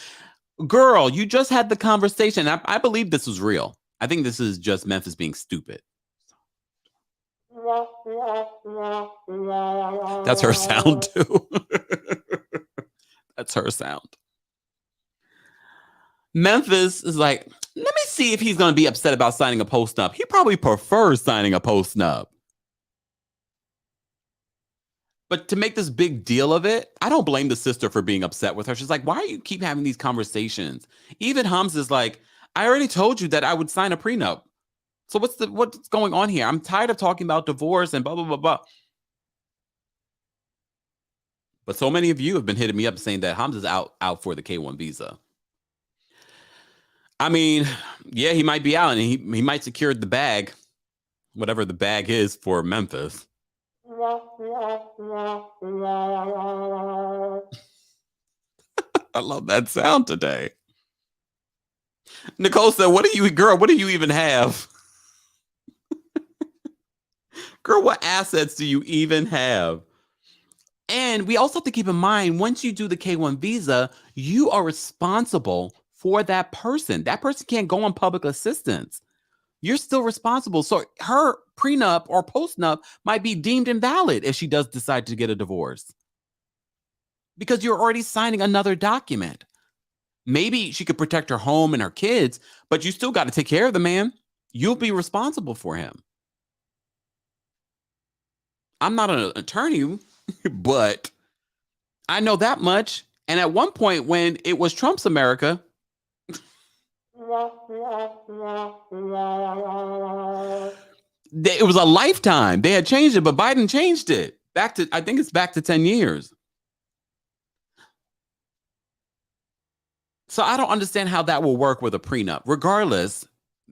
Girl, you just had the conversation. I believe this was real. I think this is just Memphis being stupid. That's her sound too. That's her sound. Memphis is like, let me see if he's going to be upset about signing a postnup. He probably prefers signing a postnup. But to make this big deal of it, I don't blame the sister for being upset with her. She's like, why do you keep having these conversations? Even Hamza's like, I already told you that I would sign a prenup. So what's going on here? I'm tired of talking about divorce and blah, blah, blah, blah. But so many of you have been hitting me up saying that Hamza's out for the K1 visa. I mean, yeah, he might be out and he might secure the bag, whatever the bag is for Memphis. I love that sound today. Nicole said, what do you even have? Girl, what assets do you even have? And we also have to keep in mind, once you do the K1 visa, you are responsible for that person. That person can't go on public assistance. You're still responsible. So her prenup or postnup might be deemed invalid if she does decide to get a divorce. Because you're already signing another document. Maybe she could protect her home and her kids, but you still got to take care of the man. You'll be responsible for him. I'm not an attorney, but I know that much. And at one point when it was Trump's America, it was a lifetime. They had changed it, but Biden changed it. I think it's back to 10 years. So I don't understand how that will work with a prenup. Regardless,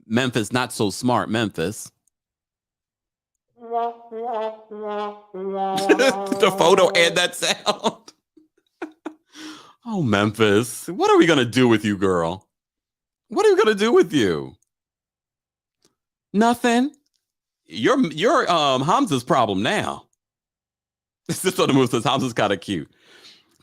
Memphis, not so smart, Memphis. The photo and that sound. Oh, Memphis, what are we going to do with you, girl? What are we going to do with you? Nothing. You're Hamza's problem now. This is what the move says. Hamza's kind of cute.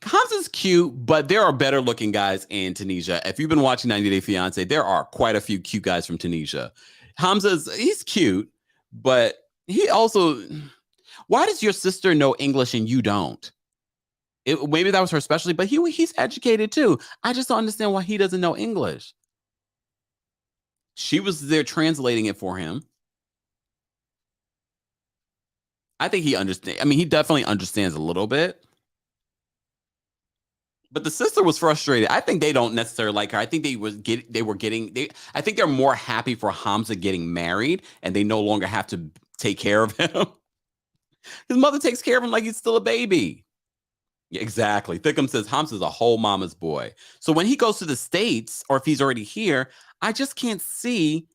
Hamza's cute, but there are better looking guys in Tunisia. If you've been watching 90 Day Fiancé, there are quite a few cute guys from Tunisia. He's cute, but he also, why does your sister know English and you don't? Maybe that was her specialty, but he's educated too. I just don't understand why he doesn't know English. She was there translating it for him. I think he understands. I mean, he definitely understands a little bit. But the sister was frustrated. I think they don't necessarily like her. I think I think they're more happy for Hamza getting married and they no longer have to take care of him. His mother takes care of him like he's still a baby. Exactly. Thickham says Hamza's a whole mama's boy. So when he goes to the States, or if he's already here, I just can't see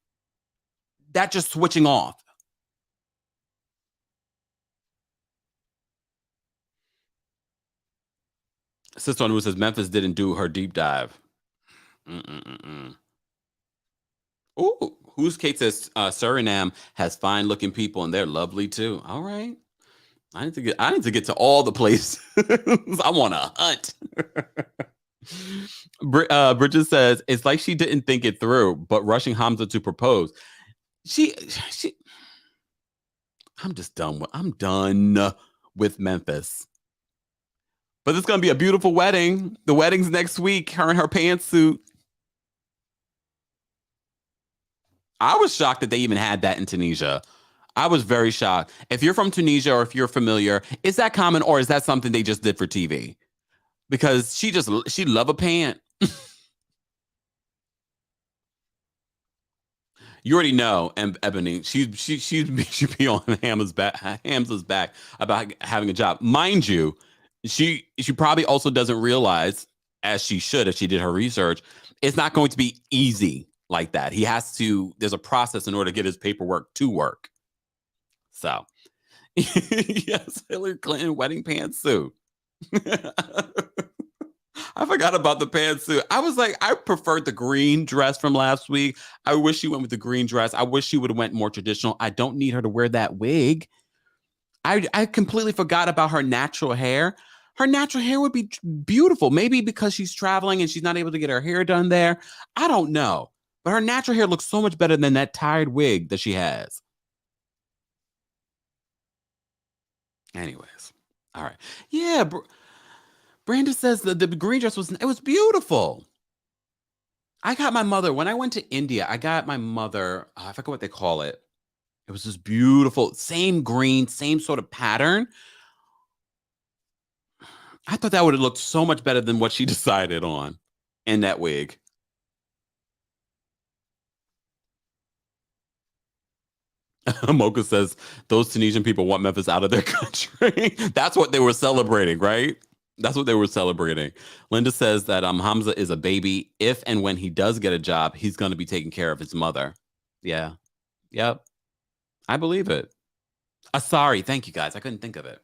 that just switching off. Sister on who says Memphis didn't do her deep dive. Ooh, who's Kate says Suriname has fine looking people and they're lovely too. All right. I need to get to all the places. I'm on a hunt. Bridget says it's like she didn't think it through, but rushing Hamza to propose. She I'm done with Memphis. But it's gonna be a beautiful wedding. The wedding's next week. Her in her pantsuit. I was shocked that they even had that in Tunisia. I was very shocked. If you're from Tunisia or if you're familiar, is that common or is that something they just did for TV? Because she love a pant. You already know, Ebony. She be on Hamza's back about having a job. Mind you, she probably also doesn't realize, as she should, if she did her research, it's not going to be easy like that. He has to. There's a process in order to get his paperwork to work. So, yes, Hillary Clinton wedding pantsuit. I forgot about the pantsuit. I was like, I preferred the green dress from last week. I wish she went with the green dress. I wish she would have went more traditional. I don't need her to wear that wig. I completely forgot about her natural hair. Her natural hair would be beautiful. Maybe because she's traveling and she's not able to get her hair done there. I don't know. But her natural hair looks so much better than that tired wig that she has. Anyways. All right. Yeah. Brandon says the green dress was beautiful. I got my mother, when I went to India, I got my mother, I forget what they call it. It was this beautiful, same green, same sort of pattern. I thought that would have looked so much better than what she decided on in that wig. Mocha says those Tunisian people want Memphis out of their country. That's what they were celebrating, right? That's what they were celebrating. Linda says that Hamza is a baby. If and when he does get a job, he's going to be taking care of his mother. Yeah. Yep. I believe it. Sorry. Thank you, guys. I couldn't think of it.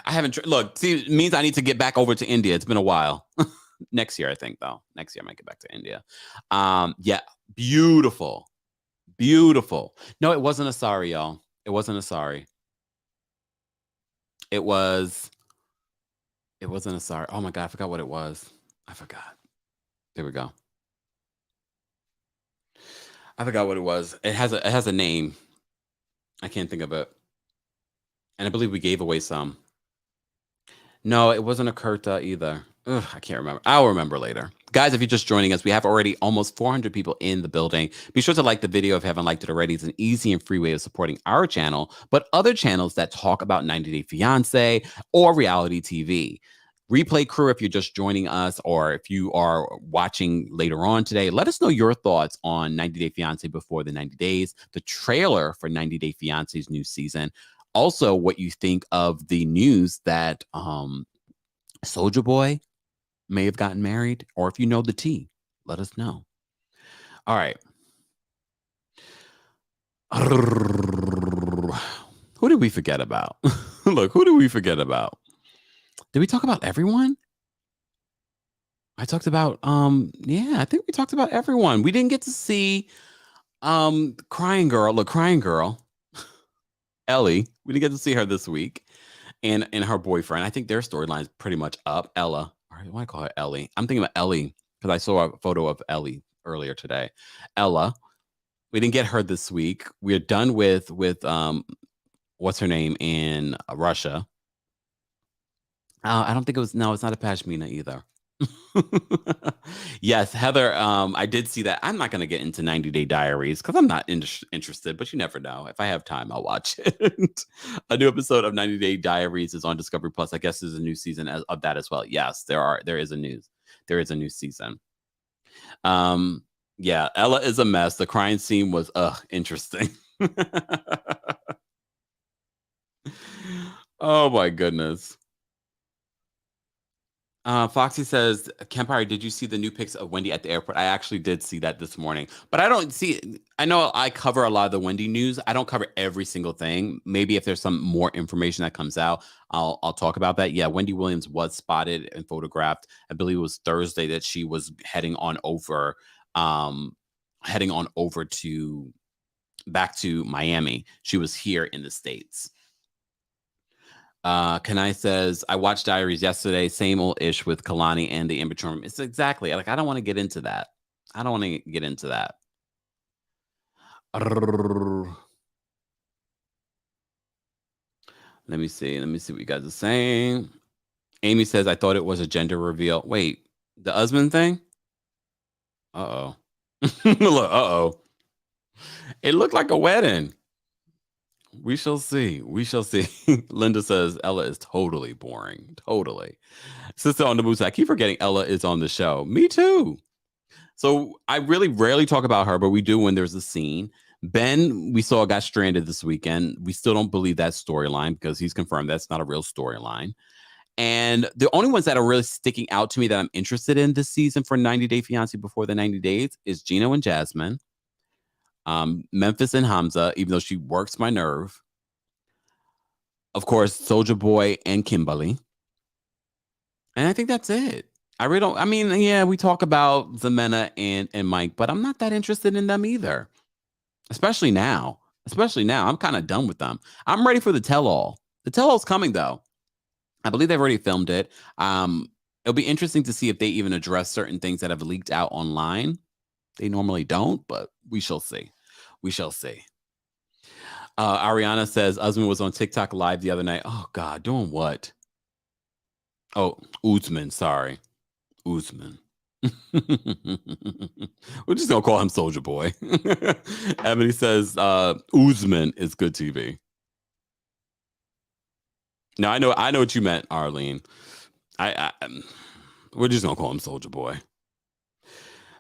I haven't. Look, see, it means I need to get back over to India. It's been a while. Next year, I think, though. Next year, I might get back to India. Yeah. Beautiful. Beautiful. No, it wasn't a sorry, y'all. It wasn't a sorry. It wasn't a sorry. Oh my God, I forgot what it was. I forgot. There we go. I forgot what it was. It has a name. I can't think of it. And I believe we gave away some. No, it wasn't a Kurta either. Ugh, I can't remember. I'll remember later. Guys, if you're just joining us, we have already almost 400 people in the building. Be sure to like the video if you haven't liked it already. It's an easy and free way of supporting our channel, but other channels that talk about 90 Day Fiancé or reality TV. Replay crew, if you're just joining us or if you are watching later on today, let us know your thoughts on 90 Day Fiancé before the 90 days, the trailer for 90 Day Fiancé's new season. Also, what you think of the news that Soulja Boy may have gotten married, or if you know the tea, let us know. All right. Who did we forget about? Look, who did we forget about? Did we talk about everyone? I talked about yeah, I think we talked about everyone. We didn't get to see Crying Girl, Ellie. We didn't get to see her this week. And her boyfriend. I think their storyline is pretty much up. Ella. Or why do I call her Ellie? I'm thinking about Ellie because I saw a photo of Ellie earlier today. Ella. We didn't get her this week. We're done with what's her name in Russia. I don't think it was. No, it's not a Pashmina either. Yes, Heather. I did see that. I'm not going to get into 90 Day Diaries because I'm not interested, but you never know. If I have time, I'll watch it. A new episode of 90 Day Diaries is on Discovery Plus. I guess there's a new season of that as well. Yes, there is a new season. Yeah, Ella is a mess. The crying scene was interesting. Oh my goodness. Foxy says, Kempire, did you see the new pics of Wendy at the airport? I actually did see that this morning, but I don't see. I know I cover a lot of the Wendy news. I don't cover every single thing. Maybe if there's some more information that comes out, I'll talk about that. Yeah, Wendy Williams was spotted and photographed. I believe it was Thursday that she was heading on over to back to Miami. She was here in the States. Kanai says, I watched Diaries yesterday, same old ish with Kalani and the Immature. It's exactly like I don't want to get into that. I don't want to get into that. Let me see. Let me see what you guys are saying. Amy says, I thought it was a gender reveal. Wait, the Usman thing? Uh-oh. Look, uh-oh. It looked like a wedding. We shall see. We shall see. Linda says Ella is totally boring. Totally. Sister on the Moose, I keep forgetting Ella is on the show. Me too. So I really rarely talk about her, but we do when there's a scene. Ben, we saw, got stranded this weekend. We still don't believe that storyline because he's confirmed that's not a real storyline. And the only ones that are really sticking out to me that I'm interested in this season for 90 Day Fiancé before the 90 days is Gino and Jasmine. Memphis and Hamza, even though she works my nerve. Of course, Soulja Boy and Kimberly. And I think that's it. I really don't. I mean, yeah, we talk about Ximena and Mike, but I'm not that interested in them either. Especially now. I'm kind of done with them. I'm ready for the tell-all. The tell-all's coming, though. I believe they've already filmed it. It'll be interesting to see if they even address certain things that have leaked out online. They normally don't, but we shall see. We shall see. Ariana says Usman was on TikTok live the other night. Oh, God, doing what? Oh, Usman, sorry. Usman. We're just going to call him Soulja Boy. Ebony says Usman is good TV. No, I know what you meant, Arlene. We're just going to call him Soulja Boy.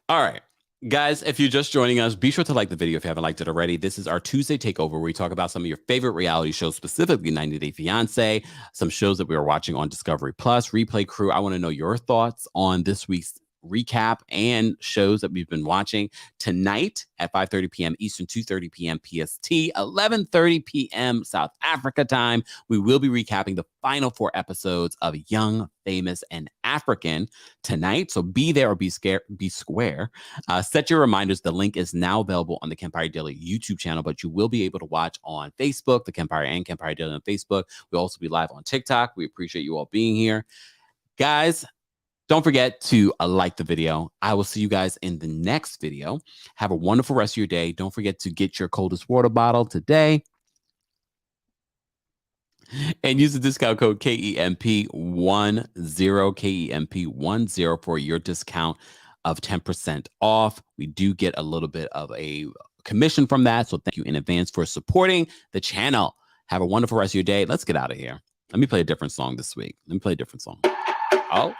All right. Guys, if you're just joining us, be sure to like the video if you haven't liked it already. This is our Tuesday Takeover where we talk about some of your favorite reality shows, specifically 90 Day Fiancé, some shows that we are watching on Discovery Plus, Replay Crew. I want to know your thoughts on this week's recap and shows that we've been watching. Tonight at 5:30 p.m. Eastern, 2:30 p.m. PST, 11:30 p.m. South Africa time, we will be recapping the final 4 episodes of Young, Famous, and African tonight. So be there or be square. Set your reminders. The link is now available on the Kempire Daily YouTube channel, but you will be able to watch on Facebook, the Kempire and Kempire Daily on Facebook. We'll also be live on TikTok. We appreciate you all being here. Guys, don't forget to like the video. I will see you guys in the next video. Have a wonderful rest of your day. Don't forget to get your coldest water bottle today. And use the discount code KEMP10, KEMP10 for your discount of 10% off. We do get a little bit of a commission from that. So thank you in advance for supporting the channel. Have a wonderful rest of your day. Let's get out of here. Let me play a different song this week. Oh.